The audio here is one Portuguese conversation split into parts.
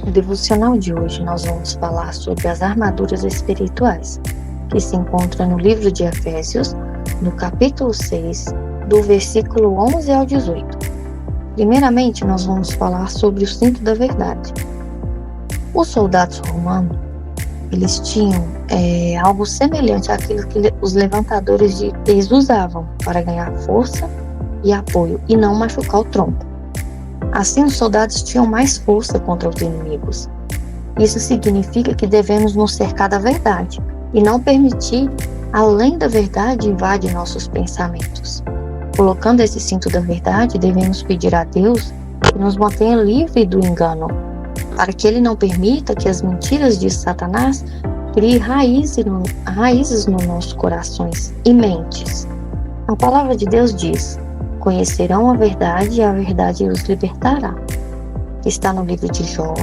No devocional de hoje, nós vamos falar sobre as armaduras espirituais, que se encontra no livro de Efésios, no capítulo 6, do versículo 11 ao 18. Primeiramente, nós vamos falar sobre o cinto da verdade. Os soldados romanos, eles tinham algo semelhante àquilo que os levantadores de peso usavam para ganhar força e apoio e não machucar o tronco. Assim, os soldados tinham mais força contra os inimigos. Isso significa que devemos nos cercar da verdade e não permitir, além da verdade, invadir nossos pensamentos. Colocando esse cinto da verdade, devemos pedir a Deus que nos mantenha livre do engano, para que Ele não permita que as mentiras de Satanás criem raízes nos nossos corações e mentes. A palavra de Deus diz: conhecerão a verdade e a verdade os libertará. Está no livro de Jó,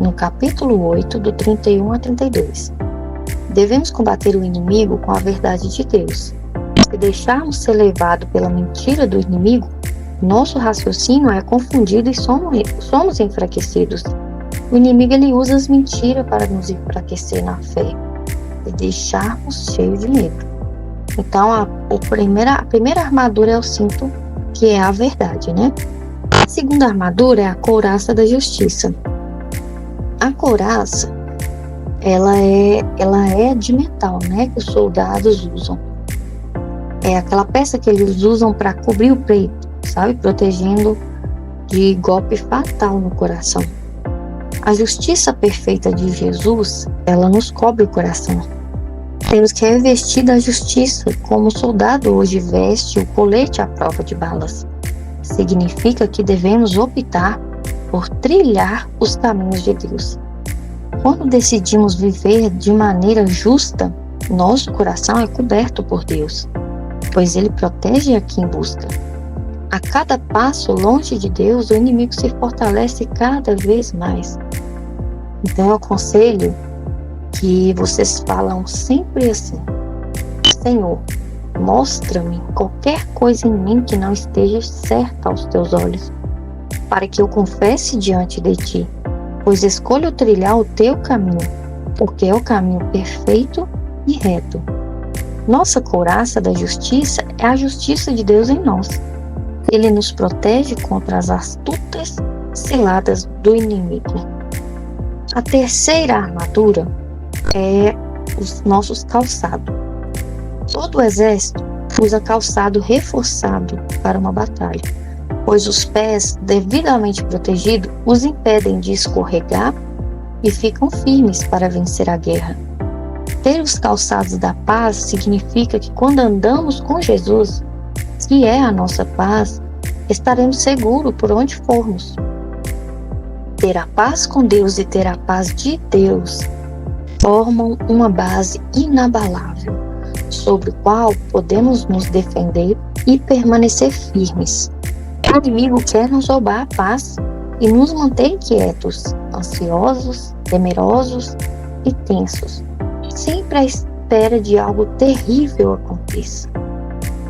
no capítulo 8, do 31 a 32. Devemos combater o inimigo com a verdade de Deus. Se deixarmos ser levados pela mentira do inimigo, nosso raciocínio é confundido e somos enfraquecidos. O inimigo ele usa as mentiras para nos enfraquecer na fé e deixarmos cheios de medo. Então, a primeira armadura é o cinto, que é a verdade, né? A segunda armadura é a couraça da justiça. A couraça, ela é de metal, né? Que os soldados usam. É aquela peça que eles usam para cobrir o peito, sabe? Protegendo de golpe fatal no coração. A justiça perfeita de Jesus, ela nos cobre o coração. Temos que revestir da justiça, como o soldado hoje veste o colete à prova de balas. Significa que devemos optar por trilhar os caminhos de Deus. Quando decidimos viver de maneira justa, nosso coração é coberto por Deus, pois Ele protege a quem busca. A cada passo longe de Deus, o inimigo se fortalece cada vez mais. Então eu aconselho que vocês falam sempre assim: Senhor, mostra-me qualquer coisa em mim que não esteja certa aos teus olhos, para que eu confesse diante de ti, pois escolho trilhar o teu caminho, porque é o caminho perfeito e reto. Nossa couraça da justiça é a justiça de Deus em nós. Ele nos protege contra as astutas ciladas do inimigo. A terceira armadura é os nossos calçados. Todo o exército usa calçado reforçado para uma batalha, pois os pés, devidamente protegidos, os impedem de escorregar e ficam firmes para vencer a guerra. Ter os calçados da paz significa que quando andamos com Jesus, que é a nossa paz, estaremos seguros por onde formos. Ter a paz com Deus e ter a paz de Deus formam uma base inabalável, sobre o qual podemos nos defender e permanecer firmes. O inimigo quer nos roubar a paz e nos manter inquietos, ansiosos, temerosos e tensos, sempre à espera de algo terrível aconteça.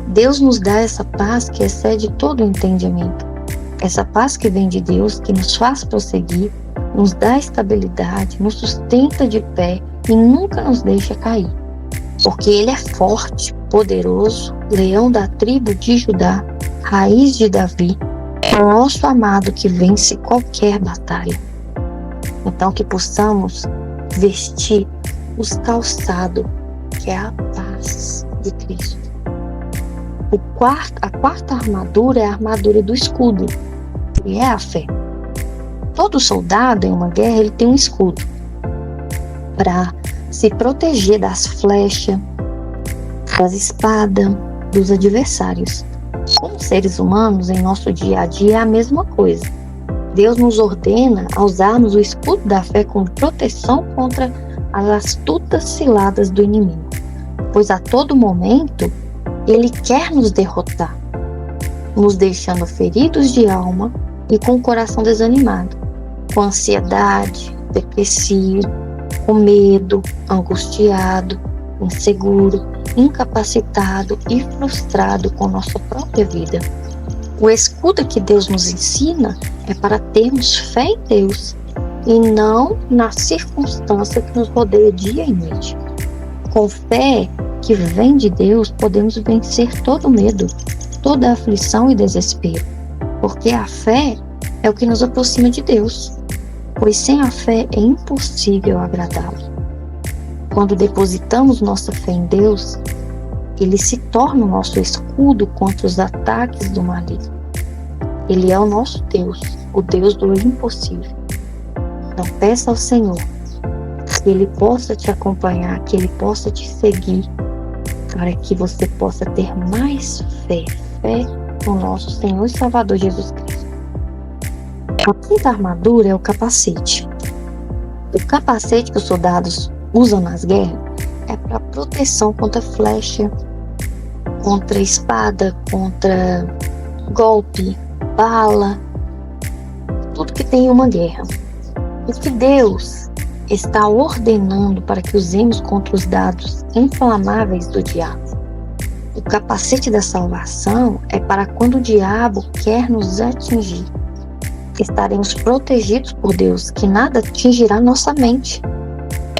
Deus nos dá essa paz que excede todo o entendimento. Essa paz que vem de Deus, que nos faz prosseguir, nos dá estabilidade, nos sustenta de pé e nunca nos deixa cair. Porque Ele é forte, poderoso, leão da tribo de Judá, raiz de Davi, é o nosso amado que vence qualquer batalha. Então que possamos vestir os calçados, que é a paz de Cristo. A quarta armadura é a armadura do escudo, que é a fé. Todo soldado em uma guerra ele tem um escudo para se proteger das flechas, das espadas, dos adversários. Como seres humanos, em nosso dia a dia é a mesma coisa. Deus nos ordena a usarmos o escudo da fé como proteção contra as astutas ciladas do inimigo, pois a todo momento Ele quer nos derrotar, nos deixando feridos de alma e com o coração desanimado, com ansiedade, depressivo, com medo, angustiado, inseguro, incapacitado e frustrado com nossa própria vida. O escudo que Deus nos ensina é para termos fé em Deus e não na circunstância que nos rodeia dia e noite. Com fé que vem de Deus, podemos vencer todo medo, toda aflição e desespero, porque a fé é o que nos aproxima de Deus, pois sem a fé é impossível agradá-lo. Quando depositamos nossa fé em Deus, Ele se torna o nosso escudo contra os ataques do maligno. Ele é o nosso Deus, o Deus do impossível. Então peça ao Senhor que Ele possa te acompanhar, que Ele possa te seguir, para que você possa ter mais fé no nosso Senhor e Salvador Jesus Cristo. A quinta armadura é o capacete. O capacete que os soldados usam nas guerras é para proteção contra flecha, contra espada, contra golpe, bala, tudo que tem em uma guerra. O que Deus está ordenando para que usemos contra os dardos inflamáveis do diabo. O capacete da salvação é para quando o diabo quer nos atingir. Estaremos protegidos por Deus, que nada atingirá nossa mente.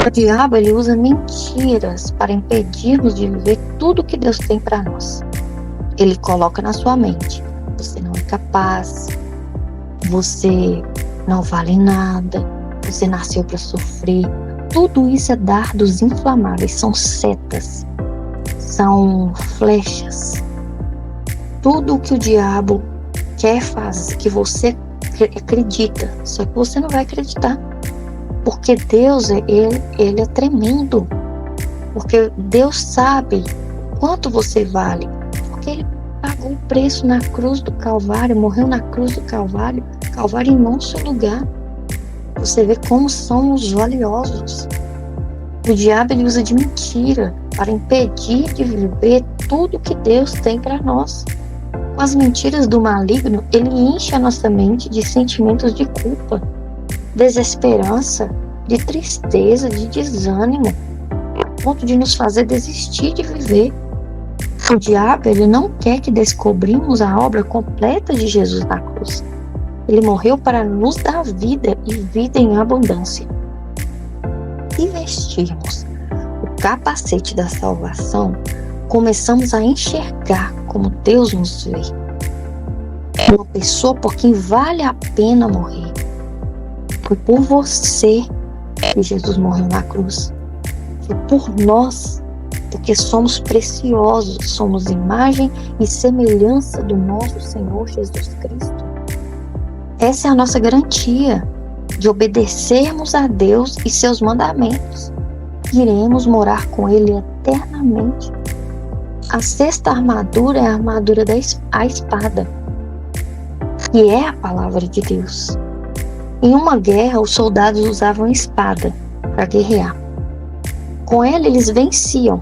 O diabo, ele usa mentiras para impedir-nos de viver tudo que Deus tem para nós. Ele coloca na sua mente: você não é capaz, você não vale nada, você nasceu para sofrer. Tudo isso é dardos inflamáveis, são setas, são flechas. Tudo o que o diabo quer fazer, que você acredita, só que você não vai acreditar. Porque Deus, ele é tremendo. Porque Deus sabe quanto você vale. Porque Ele pagou o preço na cruz do Calvário, morreu na cruz do Calvário em nosso lugar. Você vê como somos valiosos. O diabo, ele usa de mentira para impedir de viver tudo que Deus tem para nós. Com as mentiras do maligno, ele enche a nossa mente de sentimentos de culpa, desesperança, de tristeza, de desânimo, a ponto de nos fazer desistir de viver. O diabo, ele não quer que descobrimos a obra completa de Jesus na cruz. Ele morreu para nos dar vida e vida em abundância. Se vestirmos o capacete da salvação, começamos a enxergar como Deus nos vê. Uma pessoa por quem vale a pena morrer. Foi por você que Jesus morreu na cruz. Foi por nós, porque somos preciosos, somos imagem e semelhança do nosso Senhor Jesus Cristo. Essa é a nossa garantia de obedecermos a Deus e seus mandamentos. Iremos morar com Ele eternamente. A sexta armadura é a armadura da espada, que é a palavra de Deus. Em uma guerra, os soldados usavam espada para guerrear. Com ela, eles venciam.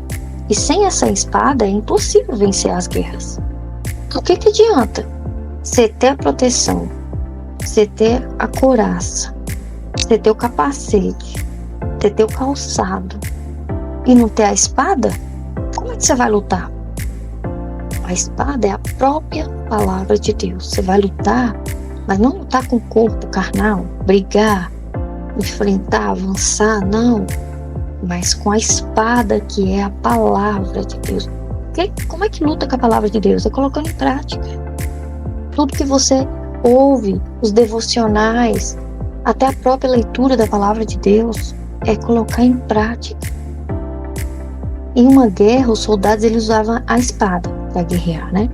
E sem essa espada, é impossível vencer as guerras. O que adianta você ter a proteção, você ter a couraça, você ter o capacete, você ter o calçado e não ter a espada? Como é que você vai lutar? A espada é a própria palavra de Deus. Você vai lutar, mas não lutar com o corpo carnal, brigar, enfrentar, avançar, não. Mas com a espada que é a palavra de Deus. Como é que luta com a palavra de Deus? É colocando em prática. Tudo que você ouve, os devocionais, até a própria leitura da palavra de Deus, é colocar em prática. Em uma guerra, os soldados eles usavam a espada para guerrear, né?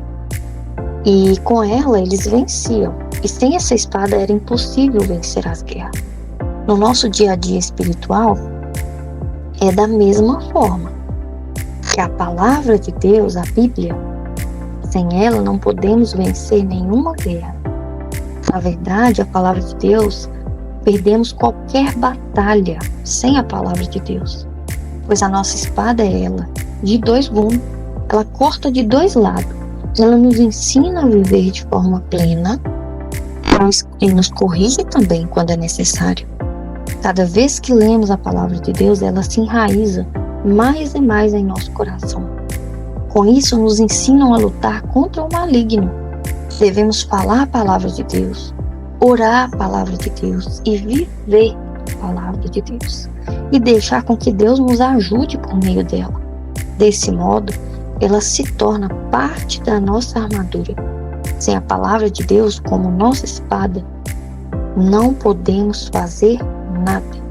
E com ela eles venciam. E sem essa espada era impossível vencer as guerras. No nosso dia a dia espiritual, é da mesma forma. Que a palavra de Deus, a Bíblia, sem ela não podemos vencer nenhuma guerra. Na verdade, a palavra de Deus, perdemos qualquer batalha sem a palavra de Deus. Pois a nossa espada é ela, de dois gumes. Ela corta de dois lados. Ela nos ensina a viver de forma plena e nos corrige também quando é necessário. Cada vez que lemos a palavra de Deus, ela se enraiza mais e mais em nosso coração. Com isso, nos ensinam a lutar contra o maligno. Devemos falar a palavra de Deus, orar a palavra de Deus e viver palavra de Deus e deixar com que Deus nos ajude por meio dela. Desse modo, ela se torna parte da nossa armadura. Sem a palavra de Deus como nossa espada, não podemos fazer nada.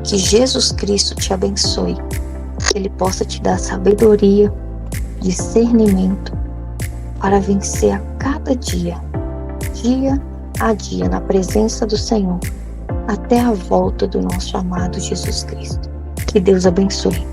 Que Jesus Cristo te abençoe, que Ele possa te dar sabedoria, discernimento, para vencer a cada dia a dia, na presença do Senhor, até a volta do nosso amado Jesus Cristo. Que Deus abençoe.